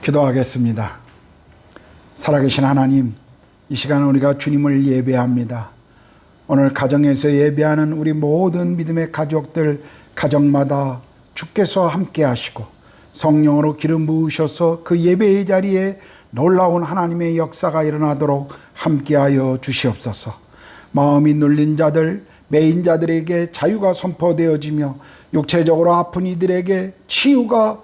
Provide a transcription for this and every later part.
기도하겠습니다. 살아계신 하나님, 이 시간 우리가 주님을 예배합니다. 오늘 가정에서 예배하는 우리 모든 믿음의 가족들, 가정마다 주께서 함께 하시고 성령으로 기름 부으셔서 그 예배의 자리에 놀라운 하나님의 역사가 일어나도록 함께하여 주시옵소서. 마음이 눌린 자들, 매인 자들에게 자유가 선포되어지며 육체적으로 아픈 이들에게 치유가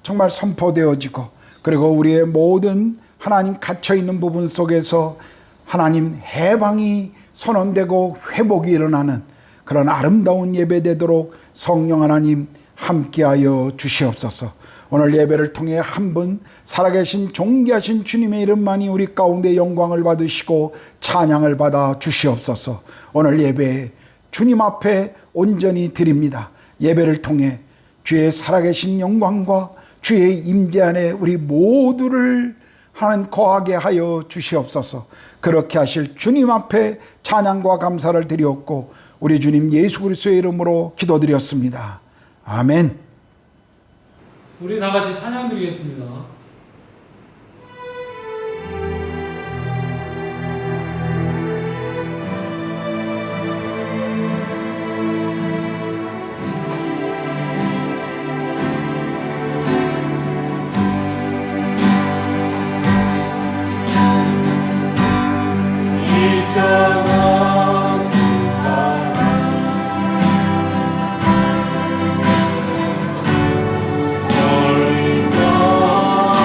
정말 선포되어지고, 그리고 우리의 모든 하나님 갇혀있는 부분 속에서 하나님 해방이 선언되고 회복이 일어나는 그런 아름다운 예배 되도록 성령 하나님 함께하여 주시옵소서. 오늘 예배를 통해 한 분 살아계신 존귀하신 주님의 이름만이 우리 가운데 영광을 받으시고 찬양을 받아 주시옵소서. 오늘 예배 주님 앞에 온전히 드립니다. 예배를 통해 주의 살아계신 영광과 주의 임재 안에 우리 모두를 하나님 거하게 하여 주시옵소서. 그렇게 하실 주님 앞에 찬양과 감사를 드리옵고 우리 주님 예수 그리스도의 이름으로 기도드렸습니다. 아멘. 우리 다 같이 찬양 드리겠습니다. 너를 떠나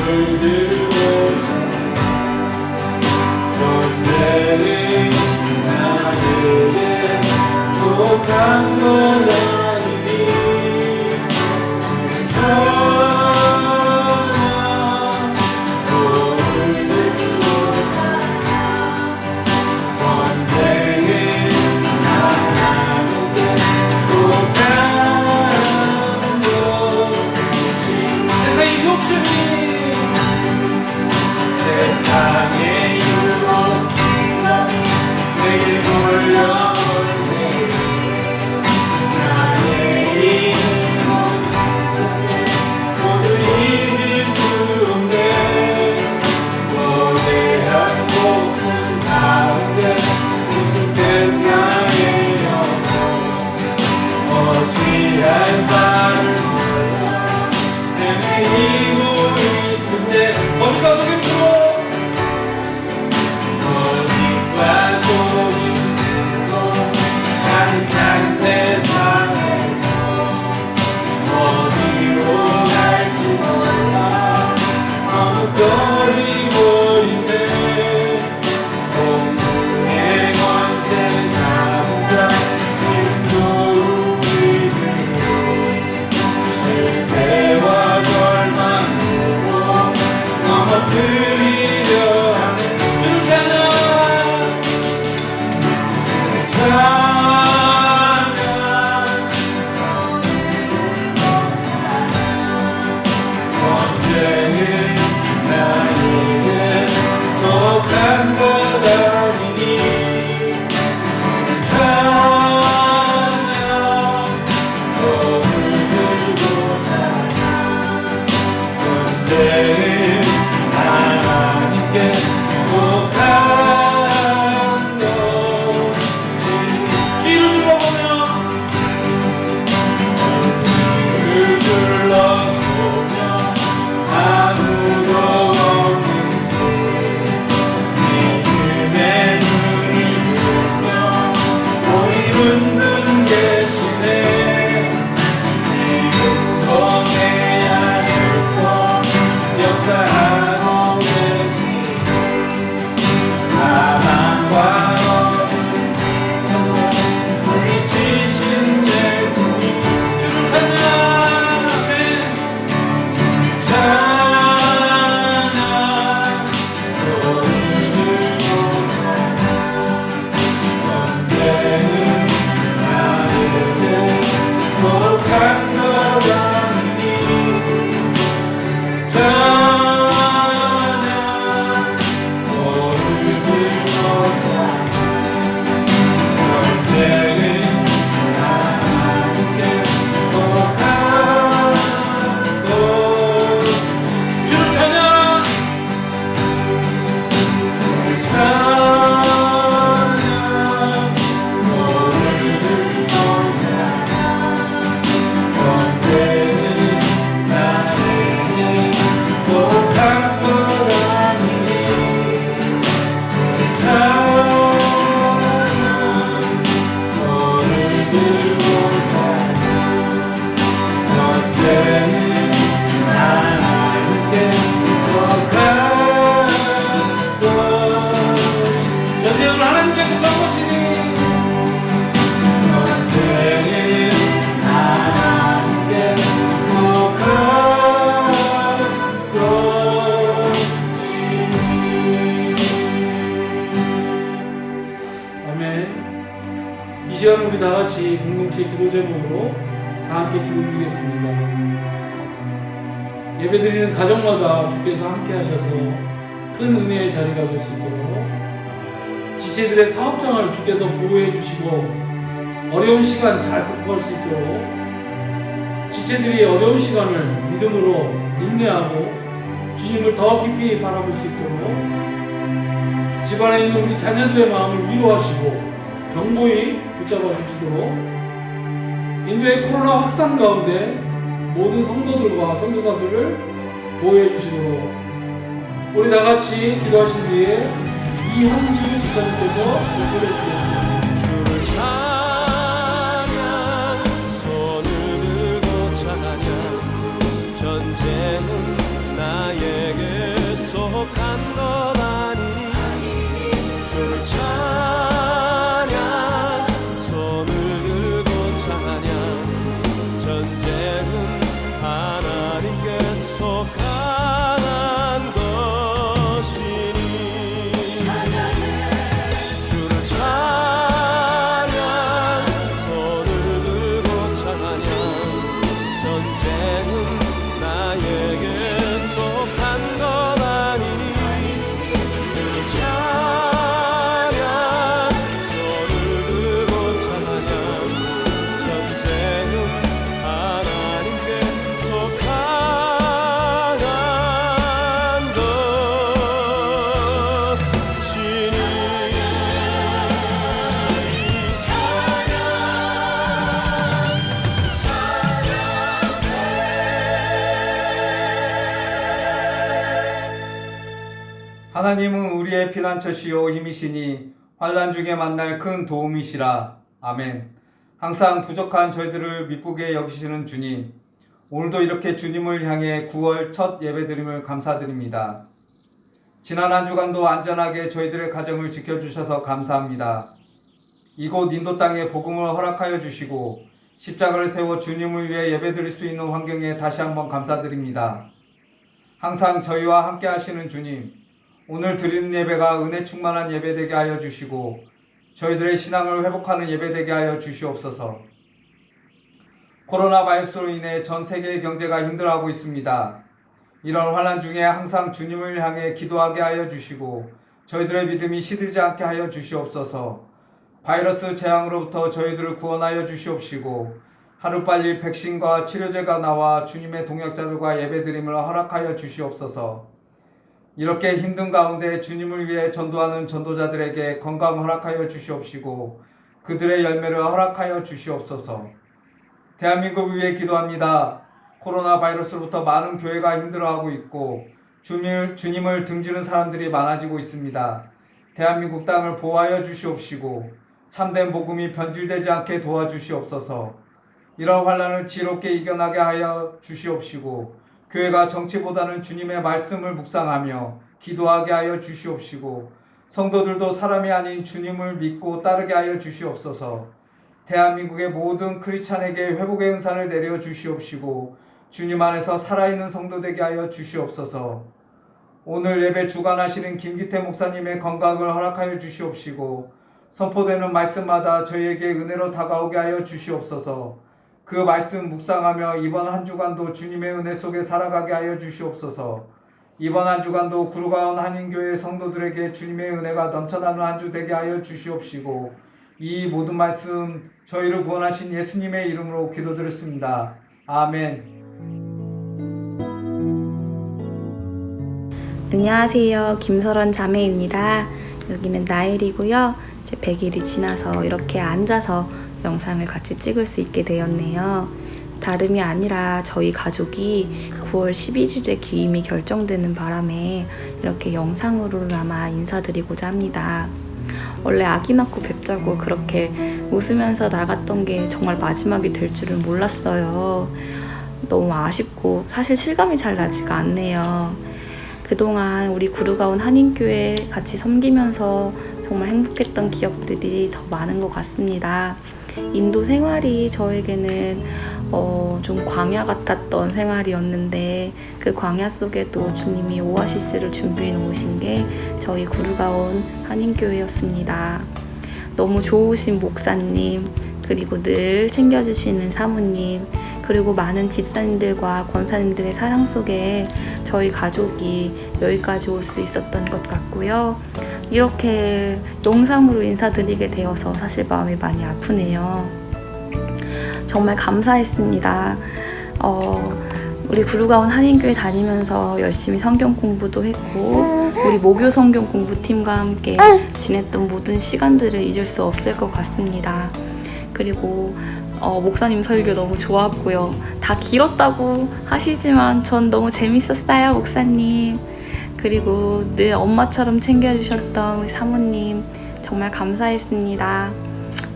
손을 들고자 존재는 나에게 속한 것 아니니 세상의 유혹이가 내게 몰려오네 나의 힘은 모두 잊을 수 없네 거대한 폭풍 가운데 우습된 나의 영혼 어찌할 바를 몰라 헤매이고 있을 때 어디가 그게 거짓과 속임 숨고 가득한 세상에서 어디로 갈지 몰라 너무 떨리고 있네 공중의 권세 잡은 자 힘도 우리들로 실패와 절망으로 넘어뜨리려 하는 주를 찬양 언제는 나에게 속한 것 아니니 찬양 손을 들고 언제는 하나님께 속한 것이 뒤를 둘러보며 아무도 없는 믿음의 눈을 보며 우리 붙는 계시네 지금도 내 안에서 역사하고 계시네 사랑과 어둠 물리치신 예수님 주를 찬양하며 찬양 손을 들고 언제는 나에게 속한 것 아니니 찬양 손을 들고 언제는 나에게 속한 것 주를 찬양 주를 찬양 손을 들고 언제는 나에게 속한 것 아니니 찬양 손을 들고 언제는 나에게 속한 것 전쟁을 하나님께 속한 것이니 언제는 하나님께 속한 것이니 아멘. 이 시간 우리 다 같이 공동체 기도 제목으로 다 함께 기도드리겠습니다. 예배드리는 가정마다 주께서 함께 하셔서 큰 은혜의 자리가 될 수 있도록 지체들의 사업장을 주께서 보호해 주시고 어려운 시간 잘 극복할 수 있도록 지체들이 어려운 시간을 믿음으로 인내하고 주님을 더 깊이 바라볼 수 있도록 집안에 있는 우리 자녀들의 마음을 위로하시고 경고히 붙잡아 주시도록 인도의 코로나 확산 가운데 모든 성도들과 선교사들을 보호해 주시도록 우리 다 같이 기도하신 뒤에 이홍주 집사님께서 목소리 주겠습니다. 주를 찬양 손을 들고 찬양 전쟁은 나에게 하나님은 우리의 피난처시요 힘이시니 환난 중에 만날 큰 도움이시라. 아멘. 항상 부족한 저희들을 미쁘게 여기시는 주님, 오늘도 이렇게 주님을 향해 9월 첫 예배드림을 감사드립니다. 지난 한 주간도 안전하게 저희들의 가정을 지켜주셔서 감사합니다. 이곳 인도 땅에 복음을 허락하여 주시고 십자가를 세워 주님을 위해 예배드릴 수 있는 환경에 다시 한번 감사드립니다. 항상 저희와 함께 하시는 주님, 오늘 드리는 예배가 은혜 충만한 예배 되게 하여 주시고 저희들의 신앙을 회복하는 예배 되게 하여 주시옵소서. 코로나 바이러스로 인해 전 세계의 경제가 힘들어하고 있습니다. 이런 환난 중에 항상 주님을 향해 기도하게 하여 주시고 저희들의 믿음이 시들지 않게 하여 주시옵소서. 바이러스 재앙으로부터 저희들을 구원하여 주시옵시고 하루빨리 백신과 치료제가 나와 주님의 동역자들과 예배드림을 허락하여 주시옵소서. 이렇게 힘든 가운데 주님을 위해 전도하는 전도자들에게 건강 허락하여 주시옵시고 그들의 열매를 허락하여 주시옵소서. 대한민국을 위해 기도합니다. 코로나 바이러스로부터 많은 교회가 힘들어하고 있고 주님을 등지는 사람들이 많아지고 있습니다. 대한민국 땅을 보호하여 주시옵시고 참된 복음이 변질되지 않게 도와주시옵소서. 이런 환난을 지롭게 이겨나게 하여 주시옵시고 교회가 정치보다는 주님의 말씀을 묵상하며 기도하게 하여 주시옵시고 성도들도 사람이 아닌 주님을 믿고 따르게 하여 주시옵소서. 대한민국의 모든 크리스찬에게 회복의 은사를 내려 주시옵시고 주님 안에서 살아있는 성도 되게 하여 주시옵소서. 오늘 예배 주관하시는 김기태 목사님의 건강을 허락하여 주시옵시고 선포되는 말씀마다 저희에게 은혜로 다가오게 하여 주시옵소서. 그 말씀 묵상하며 이번 한 주간도 주님의 은혜 속에 살아가게 하여 주시옵소서. 이번 한 주간도 구루가온 한인교회 성도들에게 주님의 은혜가 넘쳐나는 한 주 되게 하여 주시옵시고 이 모든 말씀 저희를 구원하신 예수님의 이름으로 기도드렸습니다. 아멘. 안녕하세요. 김설원 자매입니다. 여기는 나일이고요. 이제 100일이 지나서 이렇게 앉아서 영상을 같이 찍을 수 있게 되었네요. 다름이 아니라 저희 가족이 9월 11일에 기임이 결정되는 바람에 이렇게 영상으로나마 인사드리고자 합니다. 원래 아기 낳고 뵙자고 그렇게 웃으면서 나갔던 게 정말 마지막이 될 줄은 몰랐어요. 너무 아쉽고 사실 실감이 잘 나지가 않네요. 그동안 우리 구루가온 한인교회 같이 섬기면서 정말 행복했던 기억들이 더 많은 것 같습니다. 인도 생활이 저에게는 좀 광야 같았던 생활이었는데 그 광야 속에도 주님이 오아시스를 준비해 놓으신 게 저희 구루가온 한인교회였습니다. 너무 좋으신 목사님, 그리고 늘 챙겨주시는 사모님, 그리고 많은 집사님들과 권사님들의 사랑 속에 저희 가족이 여기까지 올 수 있었던 것 같고요. 이렇게 영상으로 인사드리게 되어서 사실 마음이 많이 아프네요. 정말 감사했습니다. 우리 구루가온 한인교회 다니면서 열심히 성경 공부도 했고 우리 모교 성경 공부팀과 함께 지냈던 모든 시간들을 잊을 수 없을 것 같습니다. 그리고 목사님 설교 너무 좋았고요. 다 길었다고 하시지만 전 너무 재밌었어요, 목사님. 그리고 늘 엄마처럼 챙겨주셨던 우리 사모님 정말 감사했습니다.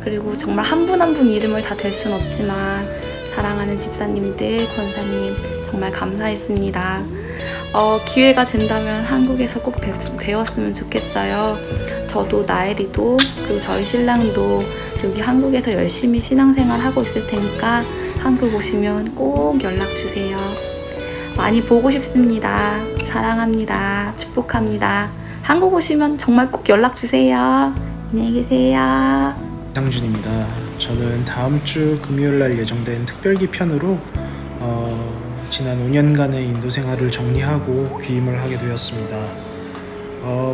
그리고 정말 한 분 한 분 이름을 다 댈 순 없지만 사랑하는 집사님들, 권사님 정말 감사했습니다. 기회가 된다면 한국에서 꼭 배웠으면 좋겠어요. 저도 나엘이도 그리고 저희 신랑도 여기 한국에서 열심히 신앙생활 하고 있을 테니까 한국 오시면 꼭 연락주세요. 많이 보고 싶습니다. 사랑합니다. 축복합니다. 한국 오시면 정말 꼭 연락주세요. 안녕히 계세요. 장준입니다. 저는 다음 주 금요일 날 예정된 특별기 편으로 지난 5년간의 인도 생활을 정리하고 귀임을 하게 되었습니다.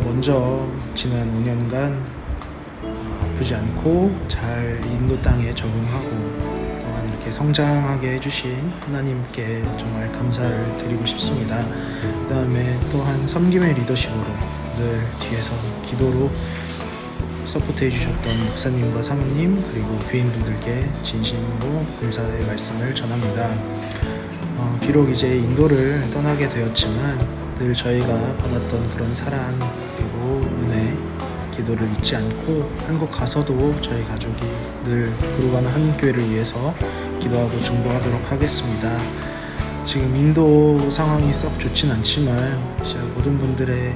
먼저 지난 5년간 아프지 않고 잘 인도 땅에 적응하고 또한 이렇게 성장하게 해주신 하나님께 정말 감사를 드리고 싶습니다. 그 다음에 또한 섬김의 리더십으로 늘 뒤에서 기도로 서포트 해주셨던 목사님과 사모님 그리고 교인분들께 진심으로 감사의 말씀을 전합니다. 비록 이제 인도를 떠나게 되었지만 늘 저희가 받았던 그런 사랑 그리고 은혜 기도를 잊지 않고 한국 가서도 저희 가족이 늘 구루가나 한인교회를 위해서 기도하고 중보하도록 하겠습니다. 지금 인도 상황이 썩 좋진 않지만 모든 분들의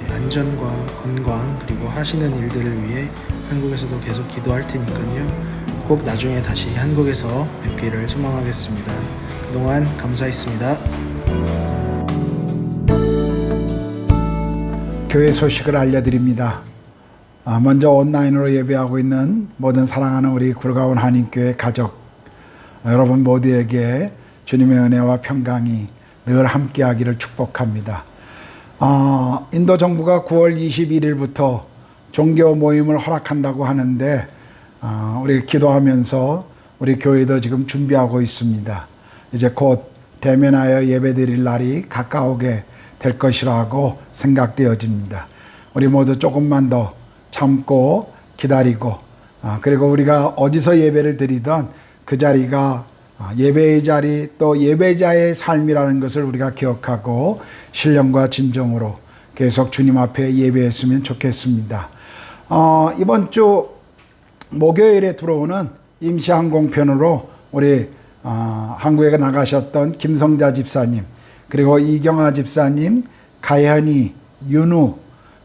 안전과 건강 그리고 하시는 일들을 위해 한국에서도 계속 기도할 테니까요. 꼭 나중에 다시 한국에서 뵙기를 소망하겠습니다. 그동안 감사했습니다. 교회 소식을 알려드립니다. 먼저 온라인으로 예배하고 있는 모든 사랑하는 우리 구루가온 한인교회 가족 여러분 모두에게 주님의 은혜와 평강이 늘 함께하기를 축복합니다. 인도 정부가 9월 21일부터 종교 모임을 허락한다고 하는데 우리 기도하면서 우리 교회도 지금 준비하고 있습니다. 이제 곧 대면하여 예배드릴 날이 가까우게 될 것이라고 생각되어집니다. 우리 모두 조금만 더 참고 기다리고 그리고 우리가 어디서 예배를 드리던 그 자리가 예배의 자리 또 예배자의 삶이라는 것을 우리가 기억하고 신령과 진정으로 계속 주님 앞에 예배했으면 좋겠습니다. 이번 주 목요일에 들어오는 임시항공편으로 우리 한국에 나가셨던 김성자 집사님 그리고 이경아 집사님, 가현이, 윤우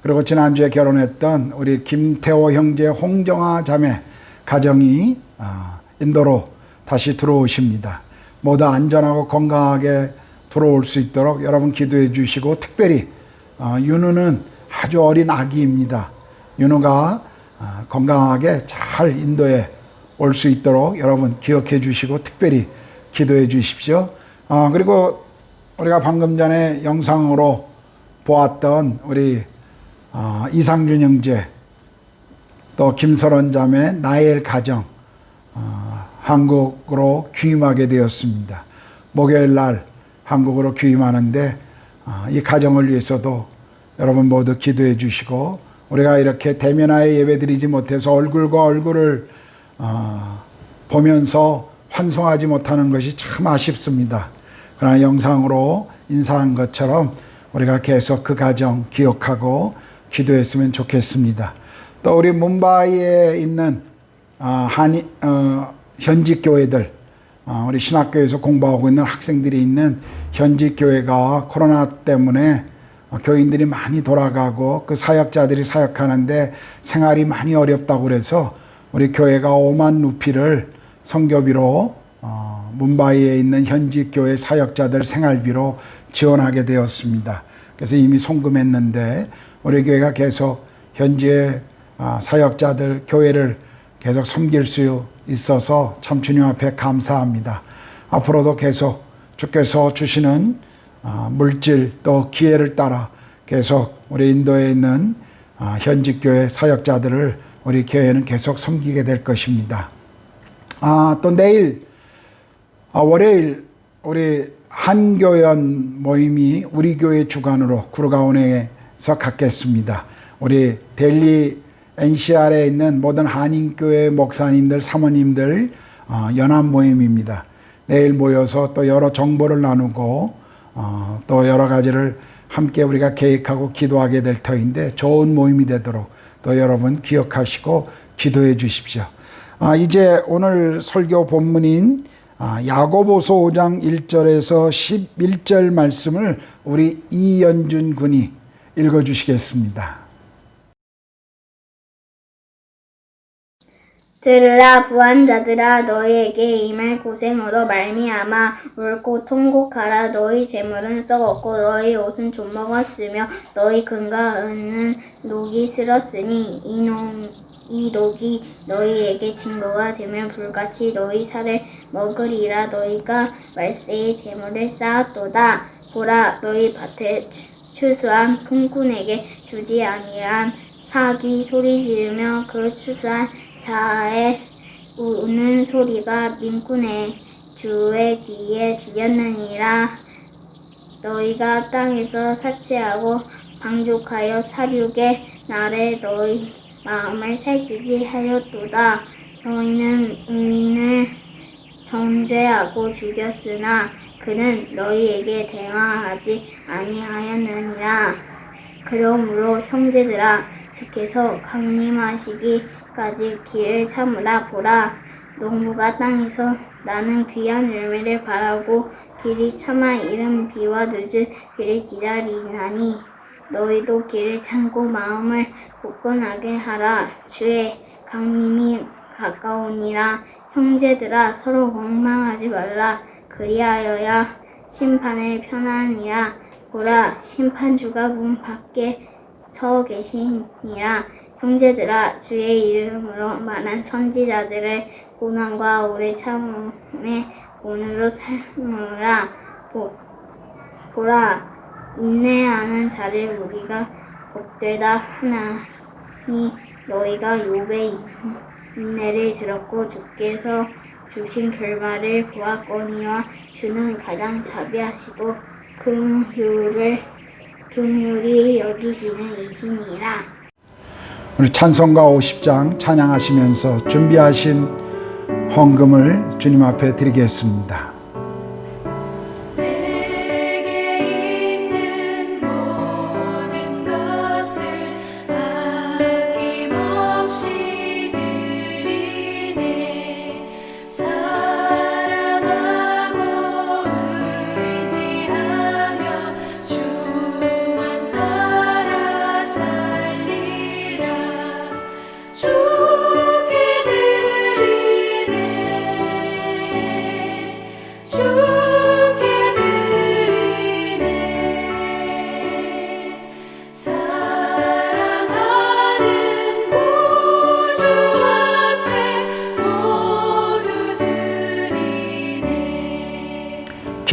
그리고 지난주에 결혼했던 우리 김태호 형제, 홍정아 자매 가정이 인도로 다시 들어오십니다. 모두 안전하고 건강하게 들어올 수 있도록 여러분 기도해 주시고 특별히 윤우는 아주 어린 아기입니다. 윤우가 건강하게 잘 인도에 올 수 있도록 여러분 기억해 주시고 특별히 기도해 주십시오. 그리고 우리가 방금 전에 영상으로 보았던 우리 이상준 형제 또 김설원 자매 나엘 가정 한국으로 귀임하게 되었습니다. 목요일 날 한국으로 귀임하는데 이 가정을 위해서도 여러분 모두 기도해 주시고 우리가 이렇게 대면하여 예배드리지 못해서 얼굴과 얼굴을 보면서 환송하지 못하는 것이 참 아쉽습니다. 그러나 영상으로 인사한 것처럼 우리가 계속 그 가정 기억하고 기도했으면 좋겠습니다. 또 우리 뭄바이에 있는 현지 교회들 우리 신학교에서 공부하고 있는 학생들이 있는 현지 교회가 코로나 때문에 교인들이 많이 돌아가고 그 사역자들이 사역하는데 생활이 많이 어렵다고 그래서 우리 교회가 5만 루피를 선교비로 뭄바이에 있는 현지 교회 사역자들 생활비로 지원하게 되었습니다. 그래서 이미 송금했는데 우리 교회가 계속 현지의 사역자들 교회를 계속 섬길 수 있어서 참 주님 앞에 감사합니다. 앞으로도 계속 주께서 주시는 물질 또 기회를 따라 계속 우리 인도에 있는 현지 교회 사역자들을 우리 교회는 계속 섬기게 될 것입니다. 또 내일 월요일 우리 한교연 모임이 우리 교회 주관으로 구루가온에서 갖겠습니다. 우리 델리 NCR에 있는 모든 한인교회 목사님들, 사모님들 연합 모임입니다. 내일 모여서 또 여러 정보를 나누고 또 여러 가지를 함께 우리가 계획하고 기도하게 될 터인데 좋은 모임이 되도록 또 여러분 기억하시고 기도해 주십시오. 이제 오늘 설교 본문인 야고보서 5장 1절에서 11절 말씀을 우리 이연준 군이 읽어주시겠습니다. 들으라 부한 자들아 너희에게 임할 고생으로 말미암아 울고 통곡하라. 너희 재물은 썩었고 너희 옷은 좀먹었으며 너희 금과 은은 녹이 슬었으니 이 녹이 너희에게 증거가 되면 불같이 너희 살을 먹으리라. 너희가 말세에 재물을 쌓았도다. 보라 너희 밭에 추수한 품꾼에게 주지 아니한 사기 소리 지르며 그 추수한 자의 우는 소리가 민군의 주의 귀에 들렸느니라. 너희가 땅에서 사치하고 방족하여 살육의 날에 너희 마음을 살찌게 하였도다. 너희는 의인을 정죄하고 죽였으나 그는 너희에게 대항하지 아니하였느니라. 그러므로 형제들아, 주께서 강림하시기까지 길을 참으라. 보라, 농부가 땅에서 나는 귀한 열매를 바라고 길이 참아 이른 비와 늦은 비를 기다리나니 너희도 길을 참고 마음을 굳건하게 하라. 주의 강림이 가까우니라. 형제들아, 서로 원망하지 말라. 그리하여야 심판을 편하니라. 보라, 심판주가 문 밖에 서 계시니라. 형제들아, 주의 이름으로 말한 선지자들을 고난과 오래 참음의 본으로 삼으라. 보라, 인내하는 자를 우리가 복되다 하나니 너희가 욥의 인내를 들었고 주께서 주신 결말을 보았거니와 주는 가장 자비하시고 긍휼히 여기시는 이시니라. 우리 찬송가 50장 찬양하시면서 준비하신 헌금을 주님 앞에 드리겠습니다.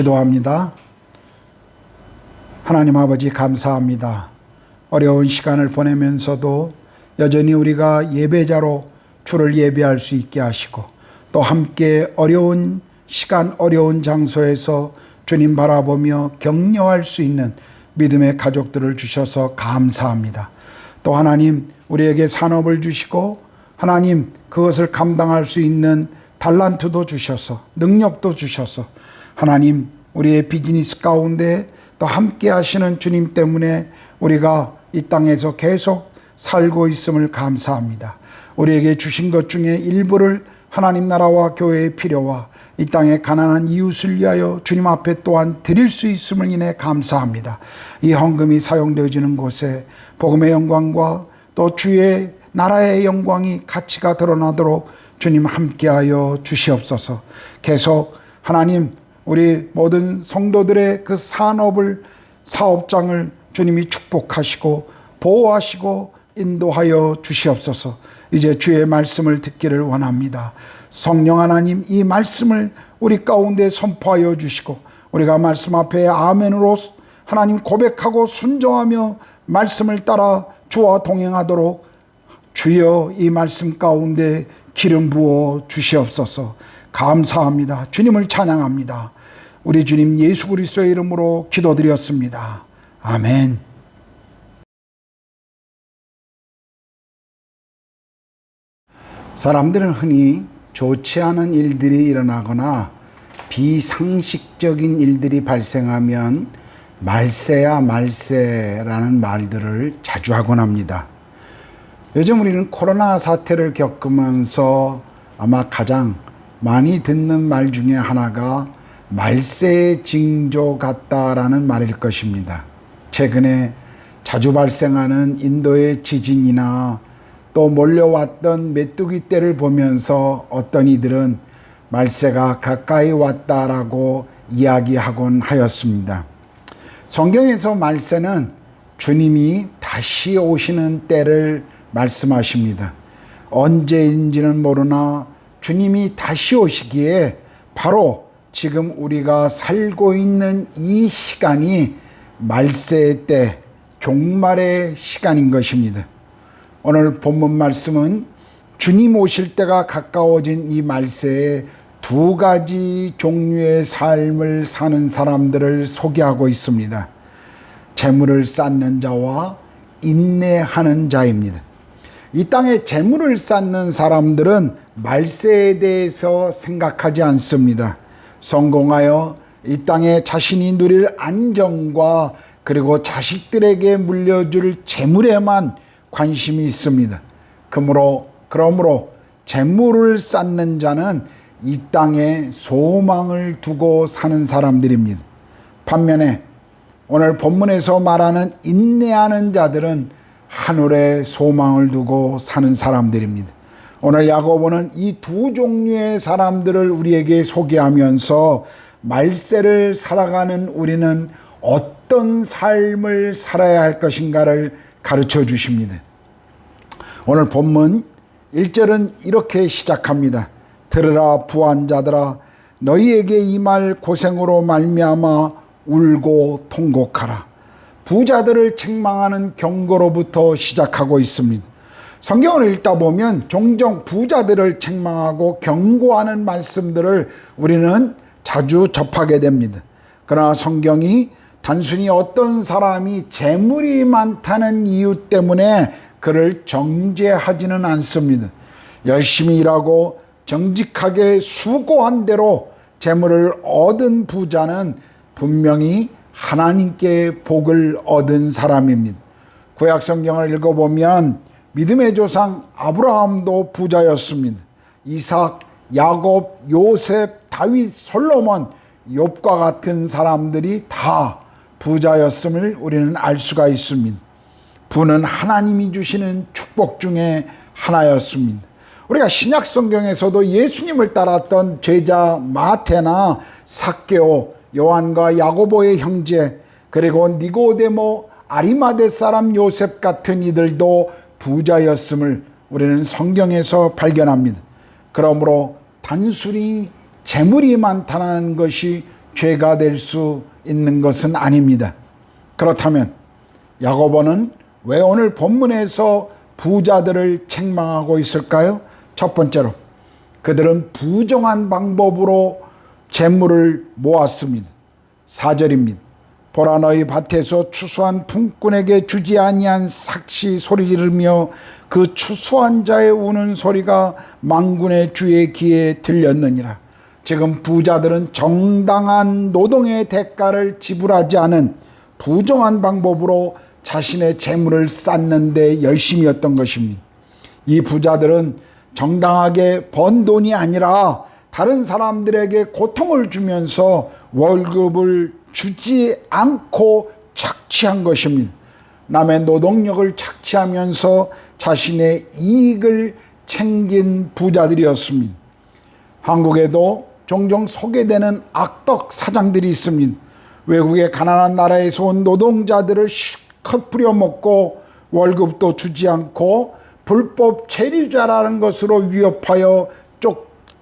기도합니다. 하나님 아버지, 감사합니다. 어려운 시간을 보내면서도 여전히 우리가 예배자로 주를 예배할 수 있게 하시고 또 함께 어려운 시간, 어려운 장소에서 주님 바라보며 격려할 수 있는 믿음의 가족들을 주셔서 감사합니다. 또 하나님, 우리에게 산업을 주시고 하나님, 그것을 감당할 수 있는 달란트도 주셔서 능력도 주셔서 하나님, 우리의 비즈니스 가운데 또 함께 하시는 주님 때문에 우리가 이 땅에서 계속 살고 있음을 감사합니다. 우리에게 주신 것 중에 일부를 하나님 나라와 교회의 필요와 이 땅의 가난한 이웃을 위하여 주님 앞에 또한 드릴 수 있음을 인해 감사합니다. 이 헌금이 사용되어지는 곳에 복음의 영광과 또 주의 나라의 영광이 가치가 드러나도록 주님 함께하여 주시옵소서. 계속 하나님, 우리 모든 성도들의 그 사업장을 주님이 축복하시고 보호하시고 인도하여 주시옵소서. 이제 주의 말씀을 듣기를 원합니다. 성령 하나님, 이 말씀을 우리 가운데 선포하여 주시고 우리가 말씀 앞에 아멘으로 하나님 고백하고 순종하며 말씀을 따라 주와 동행하도록 주여 이 말씀 가운데 기름 부어 주시옵소서. 감사합니다. 주님을 찬양합니다. 우리 주님 예수 그리스도의 이름으로 기도드렸습니다. 아멘. 사람들은 흔히 좋지 않은 일들이 일어나거나 비상식적인 일들이 발생하면 말세야 말세라는 말들을 자주 하곤 합니다. 요즘 우리는 코로나 사태를 겪으면서 아마 가장 많이 듣는 말 중에 하나가 말세의 징조 같다라는 말일 것입니다. 최근에 자주 발생하는 인도의 지진이나 또 몰려왔던 메뚜기 떼를 보면서 어떤 이들은 말세가 가까이 왔다라고 이야기하곤 하였습니다. 성경에서 말세는 주님이 다시 오시는 때를 말씀하십니다. 언제인지는 모르나 주님이 다시 오시기에 바로 지금 우리가 살고 있는 이 시간이 말세의 때, 종말의 시간인 것입니다. 오늘 본문 말씀은 주님 오실 때가 가까워진 이 말세에 두 가지 종류의 삶을 사는 사람들을 소개하고 있습니다. 재물을 쌓는 자와 인내하는 자입니다. 이 땅에 재물을 쌓는 사람들은 말세에 대해서 생각하지 않습니다. 성공하여 이 땅에 자신이 누릴 안정과 그리고 자식들에게 물려줄 재물에만 관심이 있습니다. 그러므로 재물을 쌓는 자는 이 땅에 소망을 두고 사는 사람들입니다. 반면에 오늘 본문에서 말하는 인내하는 자들은 하늘에 소망을 두고 사는 사람들입니다. 오늘 야고보는 이 두 종류의 사람들을 우리에게 소개하면서 말세를 살아가는 우리는 어떤 삶을 살아야 할 것인가를 가르쳐 주십니다. 오늘 본문 1절은 이렇게 시작합니다. 들으라 부한 자들아, 너희에게 이 말 고생으로 말미암아 울고 통곡하라. 부자들을 책망하는 경고로부터 시작하고 있습니다. 성경을 읽다 보면 종종 부자들을 책망하고 경고하는 말씀들을 우리는 자주 접하게 됩니다. 그러나 성경이 단순히 어떤 사람이 재물이 많다는 이유 때문에 그를 정죄하지는 않습니다. 열심히 일하고 정직하게 수고한 대로 재물을 얻은 부자는 분명히 하나님께 복을 얻은 사람입니다. 구약 성경을 읽어보면 믿음의 조상 아브라함도 부자였습니다. 이삭, 야곱, 요셉, 다윗, 솔로몬, 욥과 같은 사람들이 다 부자였음을 우리는 알 수가 있습니다. 부는 하나님이 주시는 축복 중에 하나였습니다. 우리가 신약 성경에서도 예수님을 따랐던 제자 마태나 삭개오, 요한과 야고보의 형제, 그리고 니고데모, 아리마대 사람 요셉 같은 이들도 부자였음을 우리는 성경에서 발견합니다. 그러므로 단순히 재물이 많다는 것이 죄가 될 수 있는 것은 아닙니다. 그렇다면 야고보는 왜 오늘 본문에서 부자들을 책망하고 있을까요? 첫 번째로 그들은 부정한 방법으로 재물을 모았습니다. 4절입니다. 보라, 너희 밭에서 추수한 품꾼에게 주지 아니한 삭시 소리 지르며 그 추수한 자의 우는 소리가 만군의 주의 귀에 들렸느니라. 지금 부자들은 정당한 노동의 대가를 지불하지 않은 부정한 방법으로 자신의 재물을 쌓는 데 열심이었던 것입니다. 이 부자들은 정당하게 번 돈이 아니라 다른 사람들에게 고통을 주면서 월급을 주지 않고 착취한 것입니다. 남의 노동력을 착취하면서 자신의 이익을 챙긴 부자들이었습니다. 한국에도 종종 소개되는 악덕 사장들이 있습니다. 외국의 가난한 나라에서 온 노동자들을 실컷 부려먹고 월급도 주지 않고 불법 체류자라는 것으로 위협하여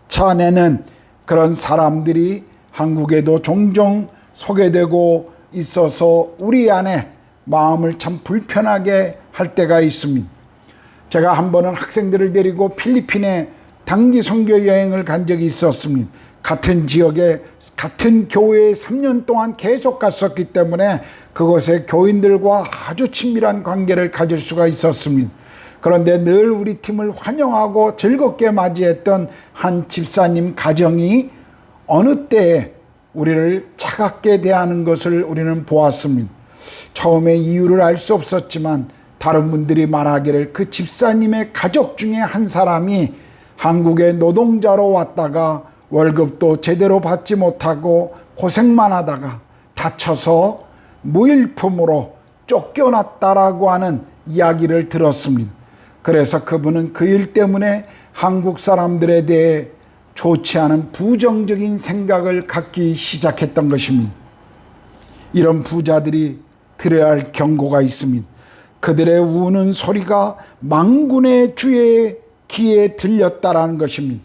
쫓아내는 그런 사람들이 한국에도 종종 소개되고 있어서 우리 안에 마음을 참 불편하게 할 때가 있습니다. 제가 한 번은 학생들을 데리고 필리핀에 단기 선교 여행을 간 적이 있었습니다. 같은 지역에 같은 교회에 3년 동안 계속 갔었기 때문에 그곳의 교인들과 아주 친밀한 관계를 가질 수가 있었습니다. 그런데 늘 우리 팀을 환영하고 즐겁게 맞이했던 한 집사님 가정이 어느 때에 우리를 차갑게 대하는 것을 우리는 보았습니다. 처음에 이유를 알 수 없었지만 다른 분들이 말하기를 그 집사님의 가족 중에 한 사람이 한국에 노동자로 왔다가 월급도 제대로 받지 못하고 고생만 하다가 다쳐서 무일품으로 쫓겨났다라고 하는 이야기를 들었습니다. 그래서 그분은 그 일 때문에 한국 사람들에 대해 좋지 않은 부정적인 생각을 갖기 시작했던 것입니다. 이런 부자들이 들어야 할 경고가 있습니다. 그들의 우는 소리가 만군의 주의 귀에 들렸다라는 것입니다.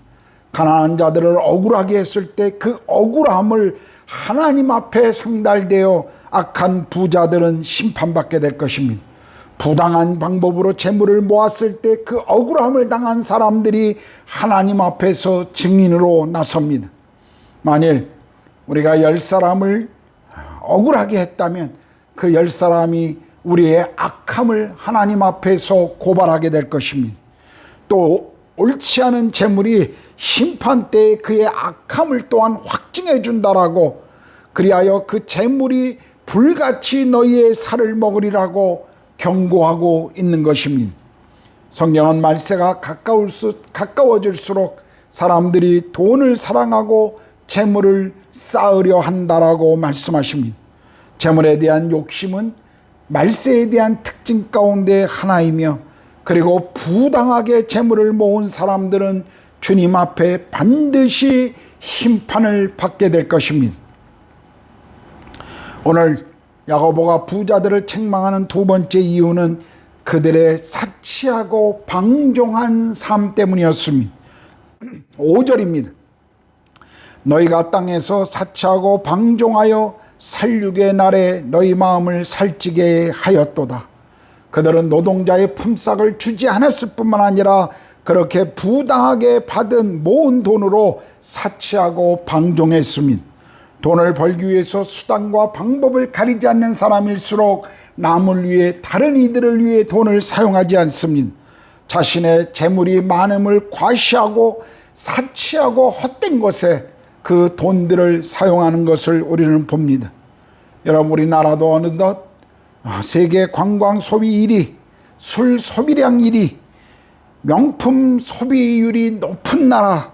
가난한 자들을 억울하게 했을 때 그 억울함을 하나님 앞에 상달되어 악한 부자들은 심판받게 될 것입니다. 부당한 방법으로 재물을 모았을 때 그 억울함을 당한 사람들이 하나님 앞에서 증인으로 나섭니다. 만일 우리가 10사람을 억울하게 했다면 그 10사람이 우리의 악함을 하나님 앞에서 고발하게 될 것입니다. 또 옳지 않은 재물이 심판 때에 그의 악함을 또한 확증해 준다라고 그리하여 그 재물이 불같이 너희의 살을 먹으리라고 경고하고 있는 것입니다. 성경은 말세가 가까워질수록 사람들이 돈을 사랑하고 재물을 쌓으려 한다라고 말씀하십니다. 재물에 대한 욕심은 말세에 대한 특징 가운데 하나이며, 그리고 부당하게 재물을 모은 사람들은 주님 앞에 반드시 심판을 받게 될 것입니다. 오늘 야고보가 부자들을 책망하는 두 번째 이유는 그들의 사치하고 방종한 삶 때문이었습니다. 5절입니다. 너희가 땅에서 사치하고 방종하여 살육의 날에 너희 마음을 살찌게 하였도다. 그들은 노동자의 품삯을 주지 않았을 뿐만 아니라 그렇게 부당하게 받은 모은 돈으로 사치하고 방종했습니다. 돈을 벌기 위해서 수단과 방법을 가리지 않는 사람일수록 남을 위해, 다른 이들을 위해 돈을 사용하지 않습니다. 자신의 재물이 많음을 과시하고 사치하고 헛된 것에 그 돈들을 사용하는 것을 우리는 봅니다. 여러분, 우리나라도 어느덧 세계 관광 소비 1위, 술 소비량 1위, 명품 소비율이 높은 나라,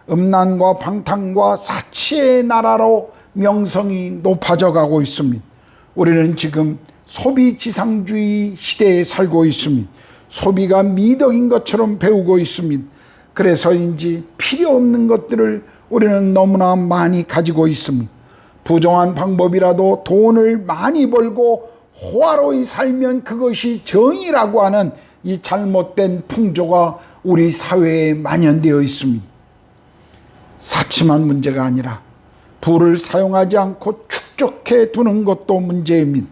음란과 방탕과 사치의 나라로 명성이 높아져 가고 있습니다. 우리는 지금 소비지상주의 시대에 살고 있습니다. 소비가 미덕인 것처럼 배우고 있습니다. 그래서인지 필요 없는 것들을 우리는 너무나 많이 가지고 있습니다. 부정한 방법이라도 돈을 많이 벌고 호화로이 살면 그것이 정의라고 하는 이 잘못된 풍조가 우리 사회에 만연되어 있습니다. 사치만 문제가 아니라 부를 사용하지 않고 축적해 두는 것도 문제입니다.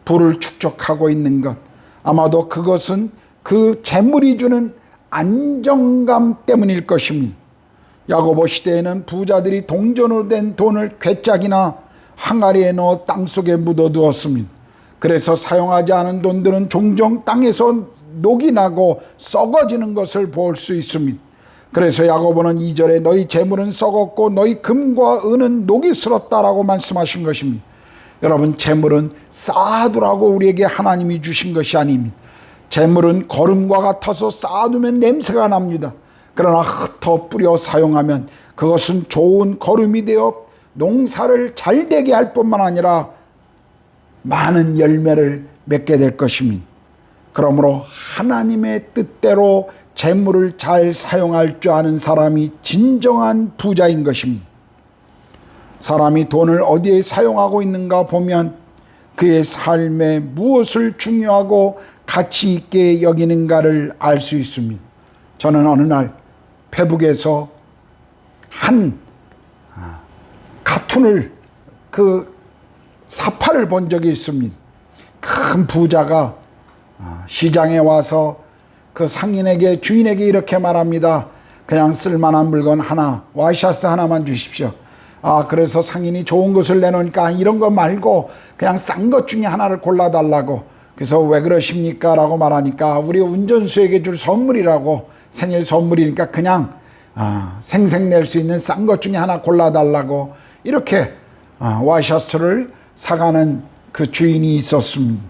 부를 축적하고 있는 것, 아마도 그것은 그 재물이 주는 안정감 때문일 것입니다. 야고보 시대에는 부자들이 동전으로 된 돈을 괴짝이나 항아리에 넣어 땅속에 묻어두었습니다. 그래서 사용하지 않은 돈들은 종종 땅에서 녹이 나고 썩어지는 것을 볼 수 있습니다. 그래서 야고보는 2절에 너희 재물은 썩었고 너희 금과 은은 녹이 슬었다라고 말씀하신 것입니다. 여러분, 재물은 쌓아두라고 우리에게 하나님이 주신 것이 아닙니다. 재물은 거름과 같아서 쌓아두면 냄새가 납니다. 그러나 흩어 뿌려 사용하면 그것은 좋은 거름이 되어 농사를 잘 되게 할 뿐만 아니라 많은 열매를 맺게 될 것입니다. 그러므로 하나님의 뜻대로 재물을 잘 사용할 줄 아는 사람이 진정한 부자인 것입니다. 사람이 돈을 어디에 사용하고 있는가 보면 그의 삶에 무엇을 중요하고 가치 있게 여기는가를 알 수 있습니다. 저는 어느 날 페북에서 한 카툰을, 그 사파를 본 적이 있습니다. 큰 부자가 시장에 와서 그 상인에게, 주인에게 이렇게 말합니다. 그냥 쓸만한 물건 하나, 와이셔츠 하나만 주십시오. 그래서 상인이 좋은 것을 내놓으니까 이런 거 말고 그냥 싼 것 중에 하나를 골라달라고. 그래서 왜 그러십니까? 라고 말하니까 우리 운전수에게 줄 선물이라고, 생일 선물이니까 그냥 생색낼 수 있는 싼 것 중에 하나 골라달라고, 이렇게 와이셔츠를 사가는 그 주인이 있었습니다.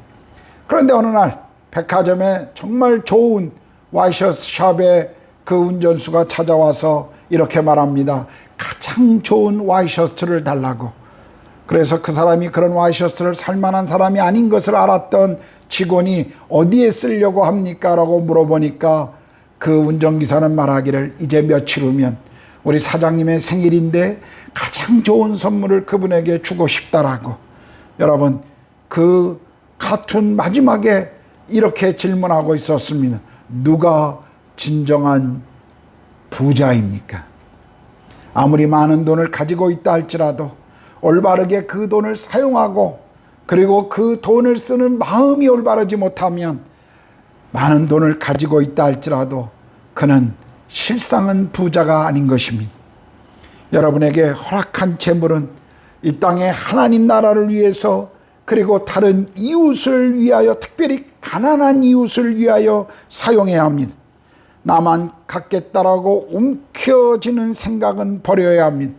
그런데 어느 날 백화점에 정말 좋은 와이셔츠 샵에 그 운전수가 찾아와서 이렇게 말합니다. 가장 좋은 와이셔츠를 달라고. 그래서 그 사람이 그런 와이셔츠를 살 만한 사람이 아닌 것을 알았던 직원이 어디에 쓰려고 합니까? 라고 물어보니까 그 운전기사는 말하기를 이제 며칠 후면 우리 사장님의 생일인데 가장 좋은 선물을 그분에게 주고 싶다라고. 여러분, 그 카툰 마지막에 이렇게 질문하고 있었습니다. 누가 진정한 부자입니까? 아무리 많은 돈을 가지고 있다 할지라도 올바르게 그 돈을 사용하고 그리고 그 돈을 쓰는 마음이 올바르지 못하면 많은 돈을 가지고 있다 할지라도 그는 실상은 부자가 아닌 것입니다. 여러분에게 허락한 재물은 이 땅에 하나님 나라를 위해서 그리고 다른 이웃을 위하여, 특별히 가난한 이웃을 위하여 사용해야 합니다. 나만 갖겠다라고 움켜쥐는 생각은 버려야 합니다.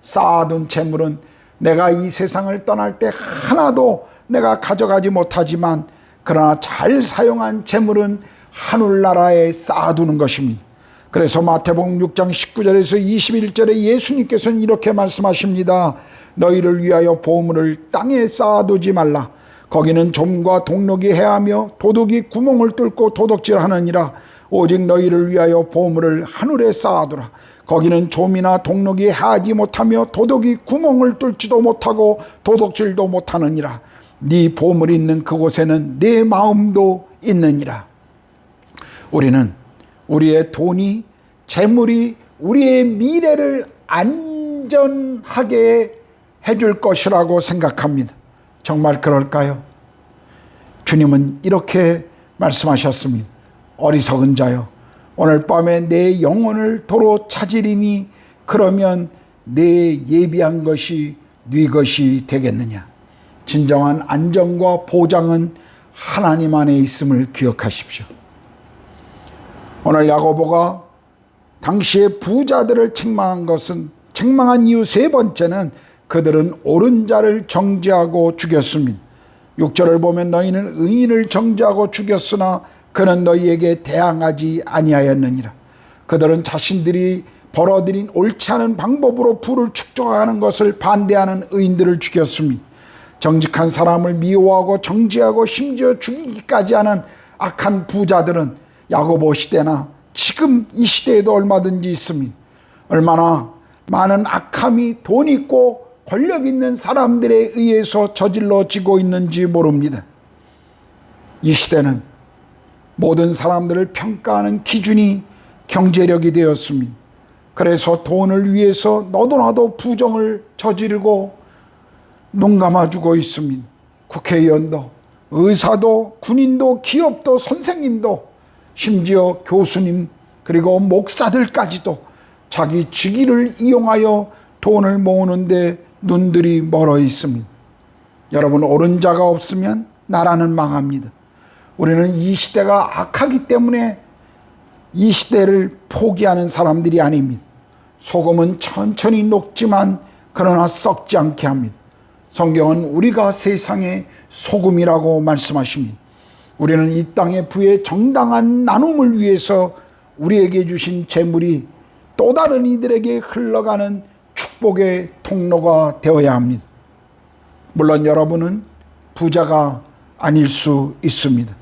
쌓아둔 재물은 내가 이 세상을 떠날 때 하나도 내가 가져가지 못하지만 그러나 잘 사용한 재물은 하늘나라에 쌓아두는 것입니다. 그래서 마태복음 6장 19절에서 21절에 예수님께서는 이렇게 말씀하십니다. 너희를 위하여 보물을 땅에 쌓아두지 말라. 거기는 좀과 동록이 해하며 도둑이 구멍을 뚫고 도둑질하느니라. 오직 너희를 위하여 보물을 하늘에 쌓아두라. 거기는 좀이나 동록이 해하지 못하며 도둑이 구멍을 뚫지도 못하고 도둑질도 못하느니라. 네 보물이 있는 그곳에는 내 마음도 있느니라. 우리는 우리의 돈이, 재물이 우리의 미래를 안전하게 해줄 것이라고 생각합니다. 정말 그럴까요? 주님은 이렇게 말씀하셨습니다. 어리석은 자여, 오늘 밤에 내 영혼을 도로 찾으리니 그러면 내 예비한 것이 네 것이 되겠느냐. 진정한 안정과 보장은 하나님 안에 있음을 기억하십시오. 오늘 야고보가 당시의 부자들을 책망한 이유 세 번째는 그들은 옳은 자를 정죄하고 죽였습니다. 6절을 보면 너희는 의인을 정죄하고 죽였으나 그는 너희에게 대항하지 아니하였느니라. 그들은 자신들이 벌어들인 옳지 않은 방법으로 부를 축적하는 것을 반대하는 의인들을 죽였습니다. 정직한 사람을 미워하고 정죄하고 심지어 죽이기까지 하는 악한 부자들은 야고보 시대나 지금 이 시대에도 얼마든지 있습니다. 얼마나 많은 악함이 돈 있고 권력 있는 사람들에 의해서 저질러지고 있는지 모릅니다. 이 시대는 모든 사람들을 평가하는 기준이 경제력이 되었습니다. 그래서 돈을 위해서 너도 나도 부정을 저지르고 눈 감아주고 있습니다. 국회의원도, 의사도, 군인도, 기업도, 선생님도, 심지어 교수님, 그리고 목사들까지도 자기 직위를 이용하여 돈을 모으는데 눈들이 멀어 있습니다. 여러분, 옳은 자가 없으면 나라는 망합니다. 우리는 이 시대가 악하기 때문에 이 시대를 포기하는 사람들이 아닙니다. 소금은 천천히 녹지만 그러나 썩지 않게 합니다. 성경은 우리가 세상의 소금이라고 말씀하십니다. 우리는 이 땅의 부의 정당한 나눔을 위해서 우리에게 주신 재물이 또 다른 이들에게 흘러가는 축복의 통로가 되어야 합니다. 물론 여러분은 부자가 아닐 수 있습니다.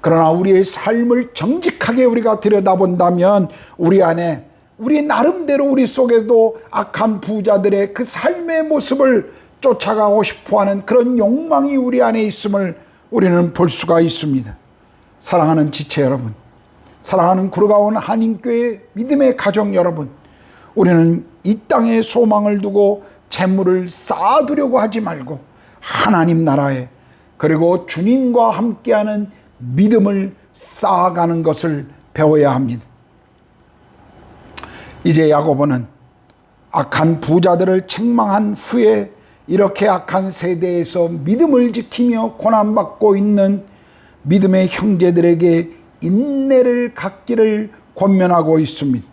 그러나 우리의 삶을 정직하게 우리가 들여다본다면 우리 안에, 우리 나름대로 우리 속에도 악한 부자들의 그 삶의 모습을 쫓아가고 싶어하는 그런 욕망이 우리 안에 있음을 우리는 볼 수가 있습니다. 사랑하는 지체 여러분, 사랑하는 구르가온 한인교회 믿음의 가족 여러분, 우리는 이 땅에 소망을 두고 재물을 쌓아두려고 하지 말고 하나님 나라에, 그리고 주님과 함께하는 믿음을 쌓아가는 것을 배워야 합니다. 이제 야고보는 악한 부자들을 책망한 후에 이렇게 악한 세대에서 믿음을 지키며 고난받고 있는 믿음의 형제들에게 인내를 갖기를 권면하고 있습니다.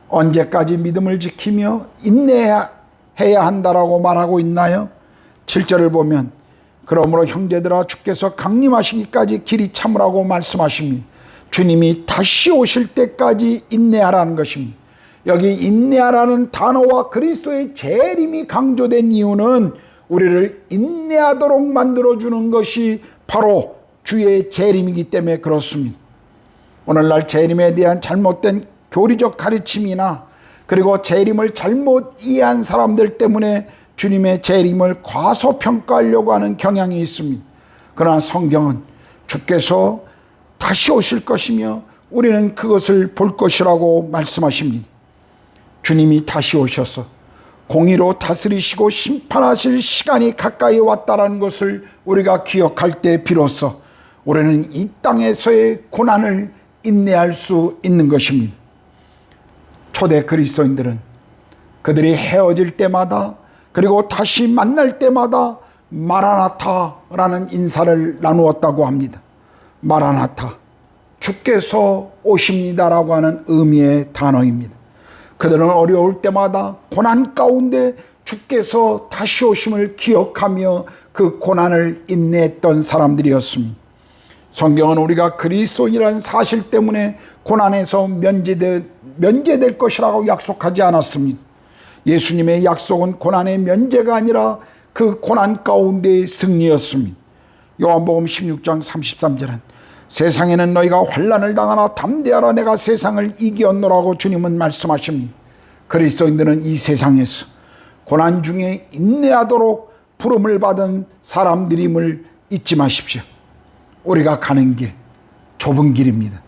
언제까지 믿음을 지키며 인내해야 한다라고 말하고 있나요? 7절을 보면 그러므로 형제들아 주께서 강림하시기까지 길이 참으라고 말씀하십니다. 주님이 다시 오실 때까지 인내하라는 것입니다. 여기 인내하라는 단어와 그리스도의 재림이 강조된 이유는 우리를 인내하도록 만들어주는 것이 바로 주의 재림이기 때문에 그렇습니다. 오늘날 재림에 대한 잘못된 교리적 가르침이나 그리고 재림을 잘못 이해한 사람들 때문에 주님의 재림을 과소평가하려고 하는 경향이 있습니다. 그러나 성경은 주께서 다시 오실 것이며 우리는 그것을 볼 것이라고 말씀하십니다. 주님이 다시 오셔서 공의로 다스리시고 심판하실 시간이 가까이 왔다는 것을 우리가 기억할 때 비로소 우리는 이 땅에서의 고난을 인내할 수 있는 것입니다. 초대 그리스도인들은 그들이 헤어질 때마다 그리고 다시 만날 때마다 마라나타라는 인사를 나누었다고 합니다. 마라나타, 주께서 오십니다라고 하는 의미의 단어입니다. 그들은 어려울 때마다 고난 가운데 주께서 다시 오심을 기억하며 그 고난을 인내했던 사람들이었습니다. 성경은 우리가 그리스도인이라는 사실 때문에 고난에서 면제될 것이라고 약속하지 않았습니다. 예수님의 약속은 고난의 면제가 아니라 그 고난 가운데의 승리였습니다. 요한복음 16장 33절은 세상에는 너희가 환난을 당하나 담대하라 내가 세상을 이겼노라고 주님은 말씀하십니다. 그리스도인들은 이 세상에서 고난 중에 인내하도록 부름을 받은 사람들임을 잊지 마십시오. 우리가 가는 길 좁은 길입니다.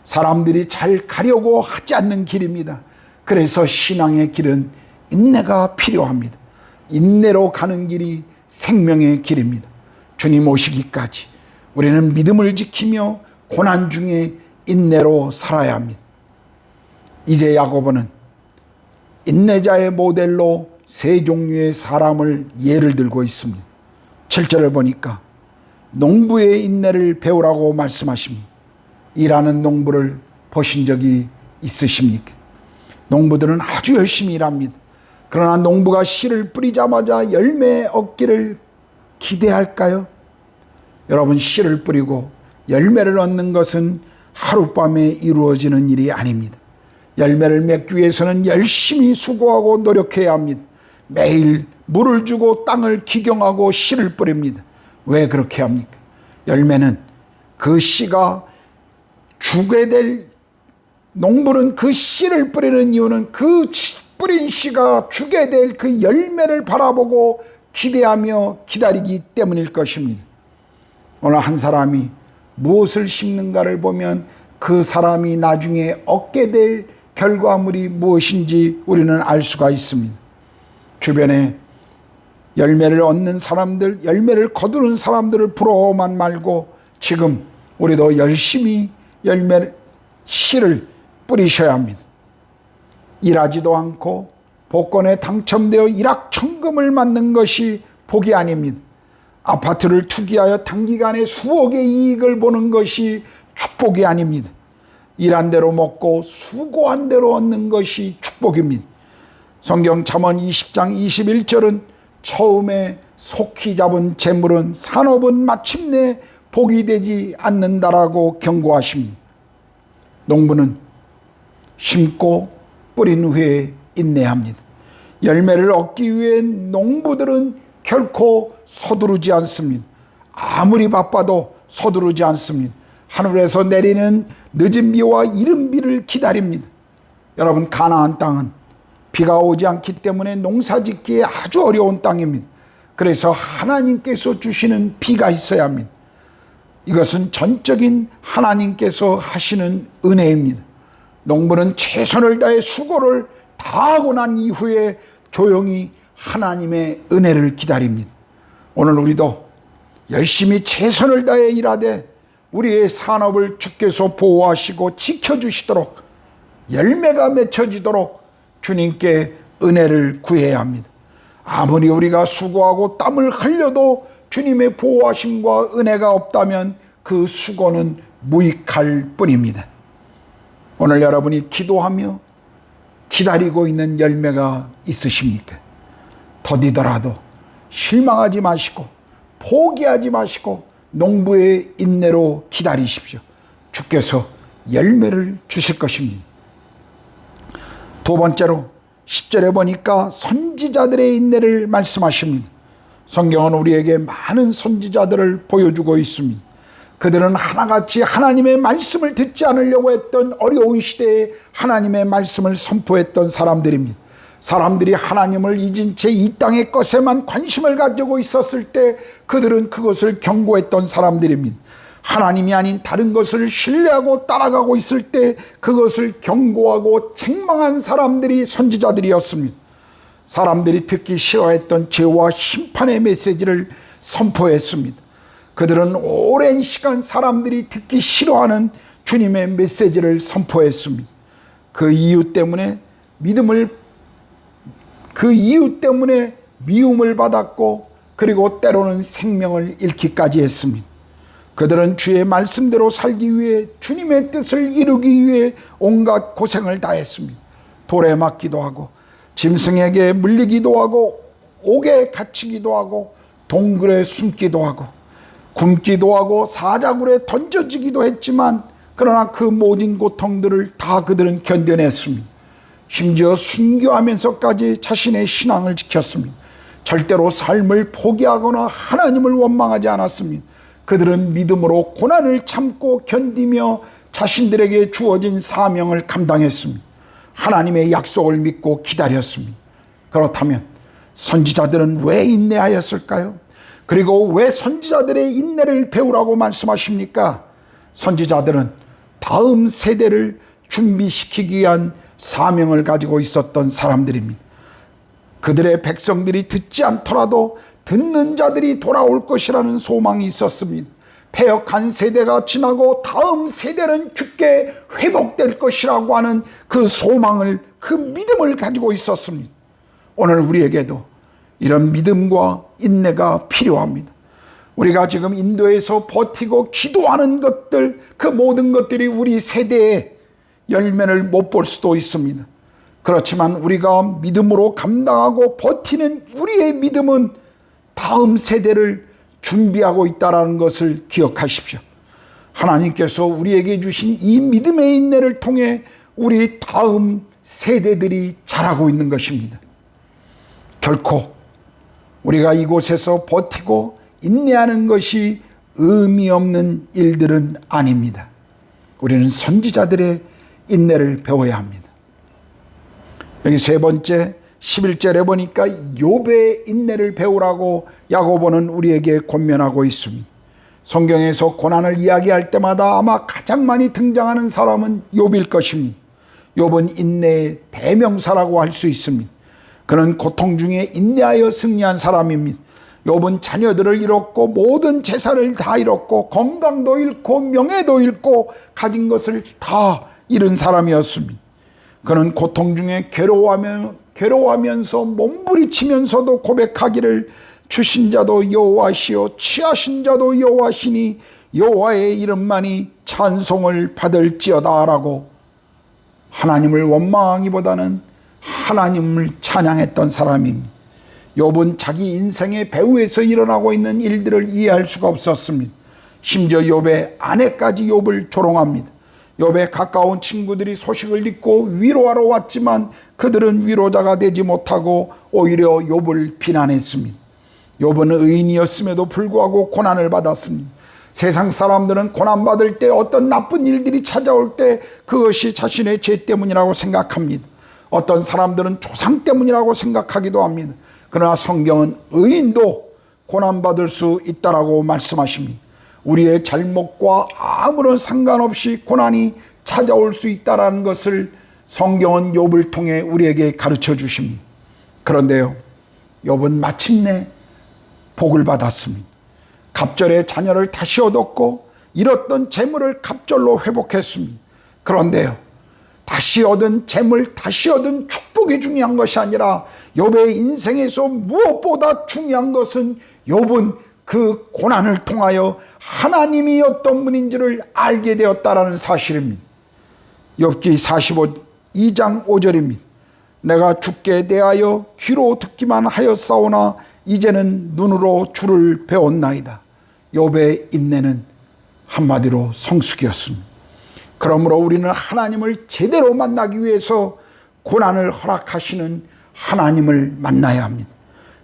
사람들이 잘 가려고 하지 않는 길입니다. 그래서 신앙의 길은 인내가 필요합니다. 인내로 가는 길이 생명의 길입니다. 주님 오시기까지 우리는 믿음을 지키며 고난 중에 인내로 살아야 합니다. 이제 야고보는 인내자의 모델로 세 종류의 사람을 예를 들고 있습니다. 7절을 보니까 농부의 인내를 배우라고 말씀하십니다. 일하는 농부를 보신 적이 있으십니까? 농부들은 아주 열심히 일합니다. 그러나 농부가 씨를 뿌리자마자 열매 얻기를 기대할까요? 여러분, 씨를 뿌리고 열매를 얻는 것은 하룻밤에 이루어지는 일이 아닙니다. 열매를 맺기 위해서는 열심히 수고하고 노력해야 합니다. 매일 물을 주고 땅을 기경하고 씨를 뿌립니다. 왜 그렇게 합니까? 열매는 그 씨가 주게 될, 농부는 그 씨를 뿌리는 이유는 그 뿌린 씨가 주게 될 그 열매를 바라보고 기대하며 기다리기 때문일 것입니다. 오늘 한 사람이 무엇을 심는가를 보면 그 사람이 나중에 얻게 될 결과물이 무엇인지 우리는 알 수가 있습니다. 주변에 열매를 얻는 사람들, 열매를 거두는 사람들을 부러워만 말고 지금 우리도 열심히 씨를 뿌리셔야 합니다. 일하지도 않고 복권에 당첨되어 일확천금을 맞는 것이 복이 아닙니다. 아파트를 투기하여 단기간에 수억의 이익을 보는 것이 축복이 아닙니다. 일한 대로 먹고 수고한 대로 얻는 것이 축복입니다. 성경 잠언 20장 21절은 처음에 속히 잡은 재물은 산업은 마침내 복이 되지 않는다라고 경고하십니다. 농부는 심고 뿌린 후에 인내합니다. 열매를 얻기 위해 농부들은 결코 서두르지 않습니다. 아무리 바빠도 서두르지 않습니다. 하늘에서 내리는 늦은 비와 이른 비를 기다립니다. 여러분, 가나안 땅은 비가 오지 않기 때문에 농사짓기에 아주 어려운 땅입니다. 그래서 하나님께서 주시는 비가 있어야 합니다. 이것은 전적인 하나님께서 하시는 은혜입니다. 농부는 최선을 다해 수고를 다하고 난 이후에 조용히 하나님의 은혜를 기다립니다. 오늘 우리도 열심히 최선을 다해 일하되 우리의 산업을 주께서 보호하시고 지켜주시도록 열매가 맺혀지도록 주님께 은혜를 구해야 합니다. 아무리 우리가 수고하고 땀을 흘려도 주님의 보호하심과 은혜가 없다면 그 수고는 무익할 뿐입니다. 오늘 여러분이 기도하며 기다리고 있는 열매가 있으십니까? 더디더라도 실망하지 마시고 포기하지 마시고 농부의 인내로 기다리십시오. 주께서 열매를 주실 것입니다. 두 번째로 10절에 보니까 선지자들의 인내를 말씀하십니다. 성경은 우리에게 많은 선지자들을 보여주고 있습니다. 그들은 하나같이 하나님의 말씀을 듣지 않으려고 했던 어려운 시대에 하나님의 말씀을 선포했던 사람들입니다. 사람들이 하나님을 잊은 채 이 땅의 것에만 관심을 가지고 있었을 때 그들은 그것을 경고했던 사람들입니다. 하나님이 아닌 다른 것을 신뢰하고 따라가고 있을 때 그것을 경고하고 책망한 사람들이 선지자들이었습니다. 사람들이 듣기 싫어했던 죄와 심판의 메시지를 선포했습니다. 그들은 오랜 시간 사람들이 듣기 싫어하는 주님의 메시지를 선포했습니다. 그 이유 때문에 미움을 받았고 그리고 때로는 생명을 잃기까지 했습니다. 그들은 주의 말씀대로 살기 위해 주님의 뜻을 이루기 위해 온갖 고생을 다했습니다. 돌에 맞기도 하고 짐승에게 물리기도 하고 옥에 갇히기도 하고 동굴에 숨기도 하고 굶기도 하고 사자굴에 던져지기도 했지만 그러나 그 모든 고통들을 다 그들은 견뎌냈습니다. 심지어 순교하면서까지 자신의 신앙을 지켰습니다. 절대로 삶을 포기하거나 하나님을 원망하지 않았습니다. 그들은 믿음으로 고난을 참고 견디며 자신들에게 주어진 사명을 감당했습니다. 하나님의 약속을 믿고 기다렸습니다. 그렇다면 선지자들은 왜 인내하였을까요? 그리고 왜 선지자들의 인내를 배우라고 말씀하십니까? 선지자들은 다음 세대를 준비시키기 위한 사명을 가지고 있었던 사람들입니다. 그들의 백성들이 듣지 않더라도 듣는 자들이 돌아올 것이라는 소망이 있었습니다. 패역한 세대가 지나고 다음 세대는 죽게 회복될 것이라고 하는 그 소망을, 그 믿음을 가지고 있었습니다. 오늘 우리에게도 이런 믿음과 인내가 필요합니다. 우리가 지금 인도에서 버티고 기도하는 것들, 그 모든 것들이 우리 세대에 열매를 못 볼 수도 있습니다. 그렇지만 우리가 믿음으로 감당하고 버티는 우리의 믿음은 다음 세대를 준비하고 있다는 것을 기억하십시오. 하나님께서 우리에게 주신 이 믿음의 인내를 통해 우리 다음 세대들이 자라고 있는 것입니다. 결코 우리가 이곳에서 버티고 인내하는 것이 의미 없는 일들은 아닙니다. 우리는 선지자들의 인내를 배워야 합니다. 여기 세 번째 11절에 보니까 욥의 인내를 배우라고 야고보는 우리에게 권면하고 있습니다. 성경에서 고난을 이야기할 때마다 아마 가장 많이 등장하는 사람은 욥일 것입니다. 욥은 인내의 대명사라고 할 수 있습니다. 그는 고통 중에 인내하여 승리한 사람입니다. 욥은 자녀들을 잃었고 모든 재산을 다 잃었고 건강도 잃고 명예도 잃고 가진 것을 다 잃은 사람이었습니다. 그는 고통 중에 괴로워하면서 몸부리치면서도 고백하기를 주신 자도 여호와시요 취하신 자도 여호와시니 여호와의 이름만이 찬송을 받을지어다 라고 하나님을 원망하기보다는 하나님을 찬양했던 사람입니다. 욥은 자기 인생의 배후에서 일어나고 있는 일들을 이해할 수가 없었습니다. 심지어 욥의 아내까지 욥을 조롱합니다. 욥의 가까운 친구들이 소식을 듣고 위로하러 왔지만 그들은 위로자가 되지 못하고 오히려 욥을 비난했습니다. 욥은 의인이었음에도 불구하고 고난을 받았습니다. 세상 사람들은 고난받을 때 어떤 나쁜 일들이 찾아올 때 그것이 자신의 죄 때문이라고 생각합니다. 어떤 사람들은 조상 때문이라고 생각하기도 합니다. 그러나 성경은 의인도 고난받을 수 있다라고 말씀하십니다. 우리의 잘못과 아무런 상관없이 고난이 찾아올 수 있다는 것을 성경은 욥을 통해 우리에게 가르쳐 주십니다. 그런데요, 욥은 마침내 복을 받았습니다. 갑절에 자녀를 다시 얻었고 잃었던 재물을 갑절로 회복했습니다. 그런데요, 다시 얻은 재물, 다시 얻은 축복이 중요한 것이 아니라 욥의 인생에서 무엇보다 중요한 것은 욥은 그 고난을 통하여 하나님이 어떤 분인지를 알게 되었다라는 사실입니다. 욥기 42장 5절입니다. 내가 주께 대하여 귀로 듣기만 하였사오나 이제는 눈으로 주를 배웠나이다. 욥의 인내는 한마디로 성숙이었습니다. 그러므로 우리는 하나님을 제대로 만나기 위해서 고난을 허락하시는 하나님을 만나야 합니다.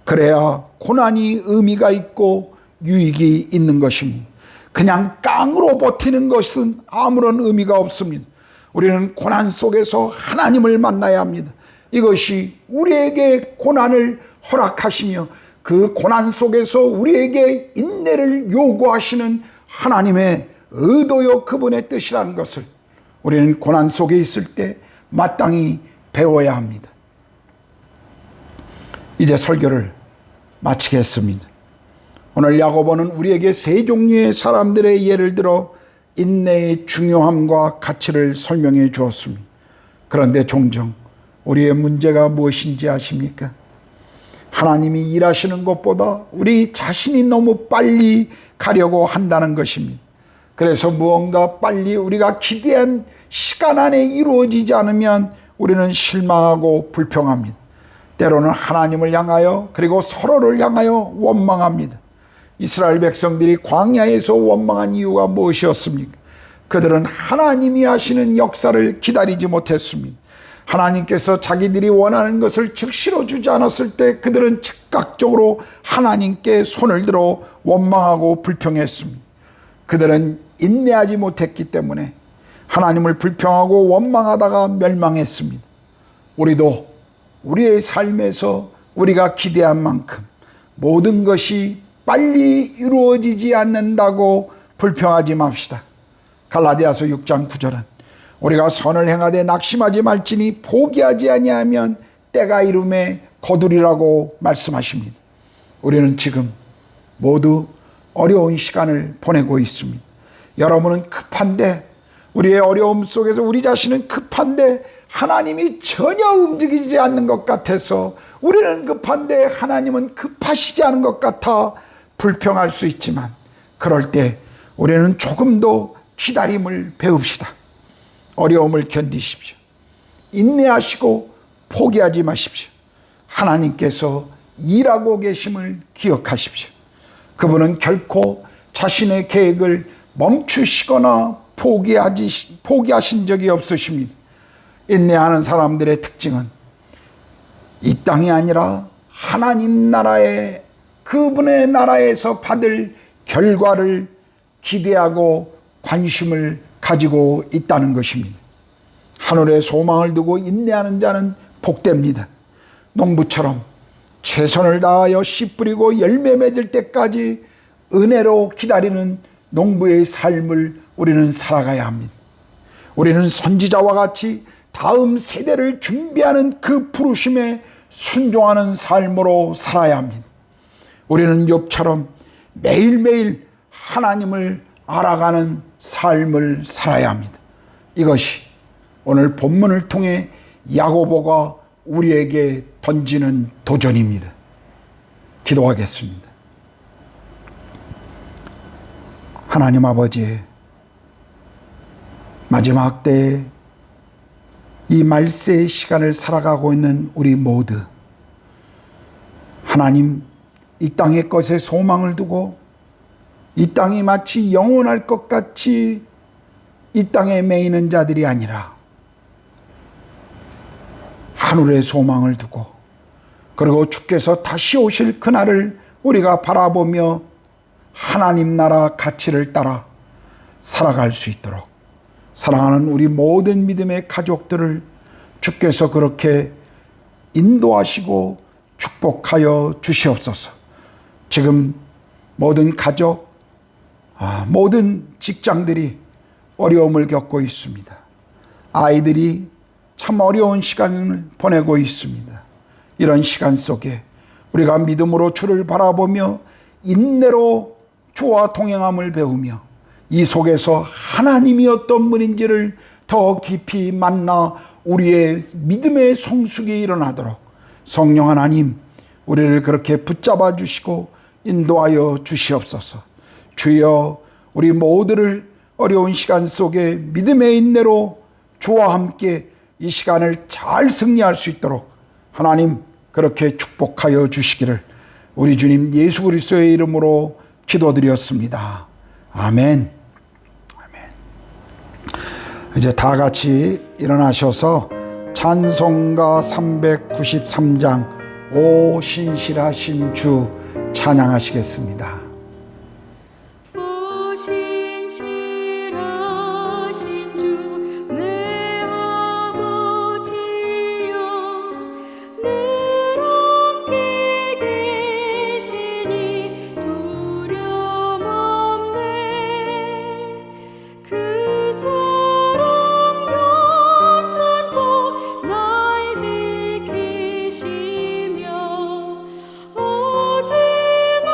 그래야 고난이 의미가 있고 유익이 있는 것입니다. 그냥 깡으로 버티는 것은 아무런 의미가 없습니다. 우리는 고난 속에서 하나님을 만나야 합니다. 이것이 우리에게 고난을 허락하시며 그 고난 속에서 우리에게 인내를 요구하시는 하나님의 의도요 그분의 뜻이라는 것을 우리는 고난 속에 있을 때 마땅히 배워야 합니다. 이제 설교를 마치겠습니다. 오늘 야고보는 우리에게 세 종류의 사람들의 예를 들어 인내의 중요함과 가치를 설명해 주었습니다. 그런데 종종 우리의 문제가 무엇인지 아십니까? 하나님이 일하시는 것보다 우리 자신이 너무 빨리 가려고 한다는 것입니다. 그래서 무언가 빨리 우리가 기대한 시간 안에 이루어지지 않으면 우리는 실망하고 불평합니다. 때로는 하나님을 향하여 그리고 서로를 향하여 원망합니다. 이스라엘 백성들이 광야에서 원망한 이유가 무엇이었습니까? 그들은 하나님이 하시는 역사를 기다리지 못했습니다. 하나님께서 자기들이 원하는 것을 즉시로 주지 않았을 때 그들은 즉각적으로 하나님께 손을 들어 원망하고 불평했습니다. 그들은 인내하지 못했기 때문에 하나님을 불평하고 원망하다가 멸망했습니다. 우리도 우리의 삶에서 우리가 기대한 만큼 모든 것이 빨리 이루어지지 않는다고 불평하지 맙시다. 갈라디아서 6장 9절은 우리가 선을 행하되 낙심하지 말지니 포기하지 아니하면 때가 이름에 거두리라고 말씀하십니다. 우리는 지금 모두 어려운 시간을 보내고 있습니다. 여러분은 급한데, 우리의 어려움 속에서 우리 자신은 급한데 하나님이 전혀 움직이지 않는 것 같아서, 우리는 급한데 하나님은 급하시지 않은 것 같아 불평할 수 있지만, 그럴 때 우리는 조금 더 기다림을 배웁시다. 어려움을 견디십시오. 인내하시고 포기하지 마십시오. 하나님께서 일하고 계심을 기억하십시오. 그분은 결코 자신의 계획을 멈추시거나 포기하신 적이 없으십니다. 인내하는 사람들의 특징은 이 땅이 아니라 하나님 나라의, 그분의 나라에서 받을 결과를 기대하고 관심을 가지고 있다는 것입니다. 하늘에 소망을 두고 인내하는 자는 복됩니다. 농부처럼 최선을 다하여 씨 뿌리고 열매 맺을 때까지 은혜로 기다리는 농부의 삶을 우리는 살아가야 합니다. 우리는 선지자와 같이 다음 세대를 준비하는 그 부르심에 순종하는 삶으로 살아야 합니다. 우리는 욥처럼 매일매일 하나님을 알아가는 삶을 살아야 합니다. 이것이 오늘 본문을 통해 야고보가 우리에게 던지는 도전입니다. 기도하겠습니다. 하나님 아버지, 마지막 때에 이 말세의 시간을 살아가고 있는 우리 모두, 하나님, 이 땅의 것에 소망을 두고 이 땅이 마치 영원할 것 같이 이 땅에 매이는 자들이 아니라 하늘에 소망을 두고, 그리고 주께서 다시 오실 그날을 우리가 바라보며 하나님 나라 가치를 따라 살아갈 수 있도록, 사랑하는 우리 모든 믿음의 가족들을 주께서 그렇게 인도하시고 축복하여 주시옵소서. 지금 모든 가족, 모든 직장들이 어려움을 겪고 있습니다. 아이들이 참 어려운 시간을 보내고 있습니다. 이런 시간 속에 우리가 믿음으로 주를 바라보며 인내로 주와 동행함을 배우며 이 속에서 하나님이 어떤 분인지를 더 깊이 만나 우리의 믿음의 성숙이 일어나도록 성령 하나님, 우리를 그렇게 붙잡아 주시고 인도하여 주시옵소서. 주여, 우리 모두를 어려운 시간 속에 믿음의 인내로 주와 함께 이 시간을 잘 승리할 수 있도록 하나님 그렇게 축복하여 주시기를 우리 주님 예수 그리스도의 이름으로 기도드렸습니다. 아멘. 아멘. 이제 다 같이 일어나셔서 찬송가 393장 오 신실하신 주 찬양하시겠습니다. 어제나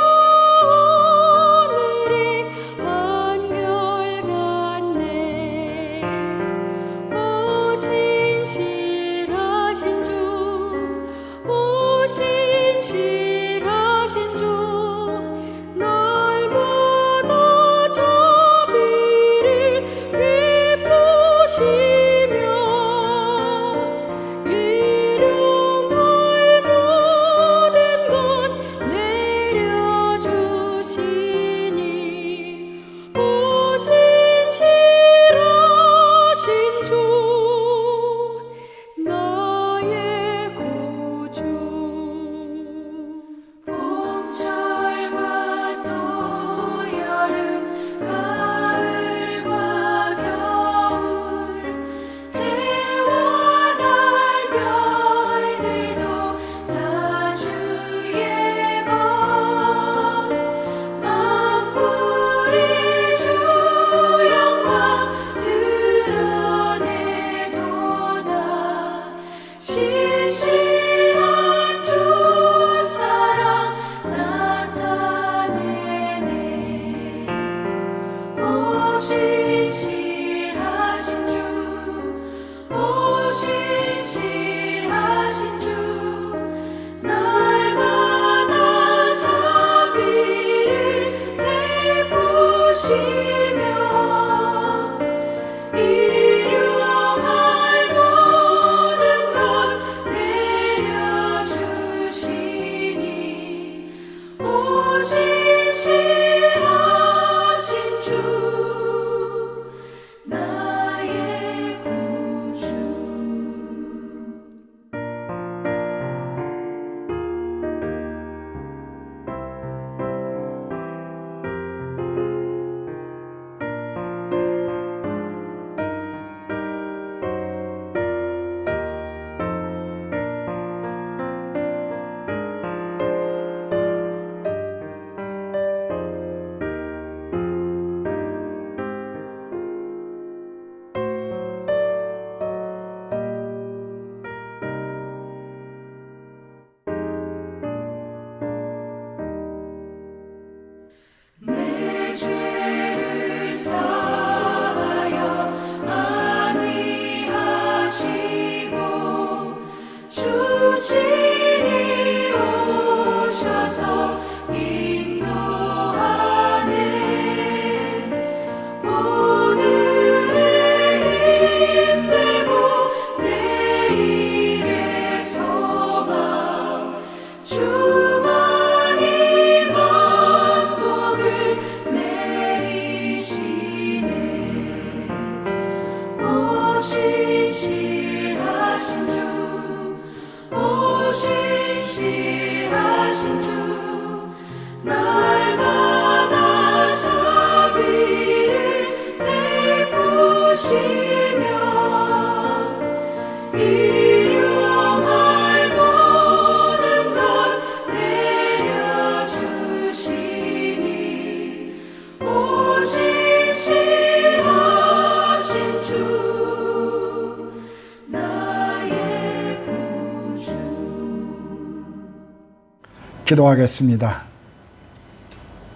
기도하겠습니다.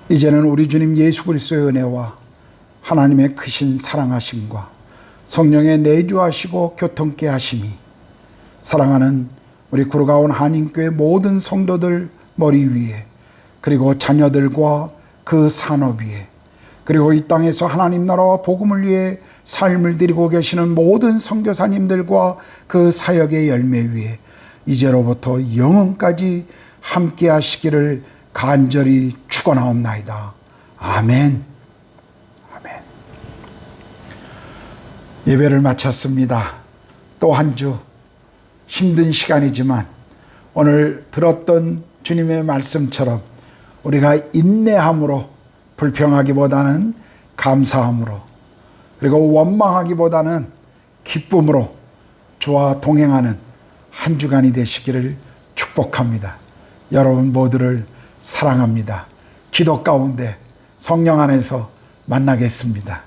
이제는 우리 주님 예수 그리스도의 은혜와 하나님의 크신 사랑하심과 성령의 내주하시고 교통케 하심이 사랑하는 우리 구르가온 한인교회 모든 성도들 머리 위에, 그리고 자녀들과 그 산업 위에, 그리고 이 땅에서 하나님 나라와 복음을 위해 삶을 드리고 계시는 모든 선교사님들과 그 사역의 열매 위에 이제로부터 영원까지 함께 하시기를 간절히 축원하옵나이다. 아멘. 아멘. 예배를 마쳤습니다. 또 한 주 힘든 시간이지만 오늘 들었던 주님의 말씀처럼 우리가 인내함으로, 불평하기보다는 감사함으로, 그리고 원망하기보다는 기쁨으로 주와 동행하는 한 주간이 되시기를 축복합니다. 여러분 모두를 사랑합니다. 기도 가운데 성령 안에서 만나겠습니다.